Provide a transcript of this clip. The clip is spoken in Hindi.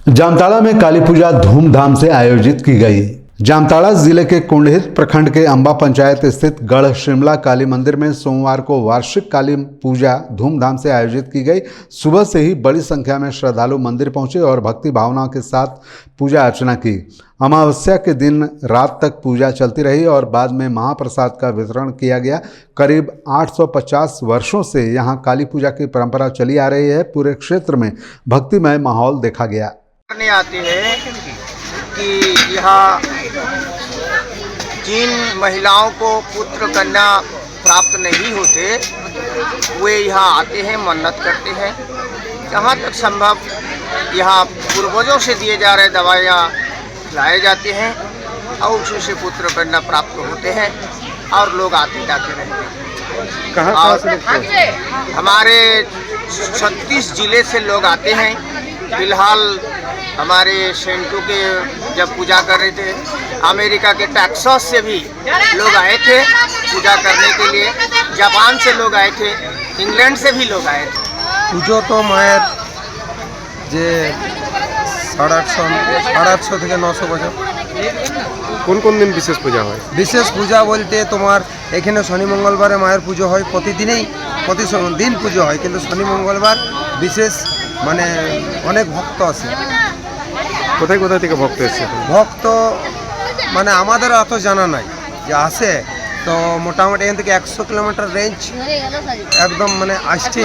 जामताड़ा में काली पूजा धूमधाम से आयोजित की गई। जामताड़ा जिले के कुंडहित प्रखंड के अंबा पंचायत स्थित गढ़ शिमला काली मंदिर में सोमवार को वार्षिक काली पूजा धूमधाम से आयोजित की गई। सुबह से ही बड़ी संख्या में श्रद्धालु मंदिर पहुंचे और भक्ति भावनाओं के साथ पूजा अर्चना की। अमावस्या के दिन रात तक पूजा चलती रही और बाद में महाप्रसाद का वितरण किया गया। करीब 850 वर्षों से यहां काली पूजा की परंपरा चली आ रही है। पूरे क्षेत्र में भक्तिमय माहौल देखा गया। करने आते हैं कि यहाँ जिन महिलाओं को पुत्र कन्या प्राप्त नहीं होते वे यहाँ आते हैं, मन्नत करते हैं। जहाँ तक संभव यहाँ पूर्वजों से दिए जा रहे दवाइयाँ खिलाए जाते हैं और उनसे पुत्र कन्या प्राप्त होते हैं और लोग आते जाते रहते हैं। कहाँ से हमारे 36 जिले से लोग आते हैं। फिलहाल हमारे सेंटू के जब पूजा कर रहे थे, अमेरिका के टेक्सास से भी लोग आए थे पूजा करने के लिए। जापान से लोग आए थे, इंग्लैंड से भी लोग आए थे। পুজো তো মায়ের যে 850 থেকে 900 বছর। কোন কোন দিন বিশেষ পূজা হয়? বিশেষ পূজা বলতে তোমার এখানে শনি মঙ্গলবারে মায়ের পুজো হয়। প্রতিদিন পুজো হয়, কিন্তু শনি মঙ্গলবার বিশেষ মানে অনেক ভক্ত আসে। কোথায় কোথায় থেকে ভক্ত এসেছে? ভক্ত মানে আমাদের অত জানা নাই যে আসে, তো মোটামুটি এখান থেকে 100 কিলোমিটার রেঞ্জ একদম মানে আসছে।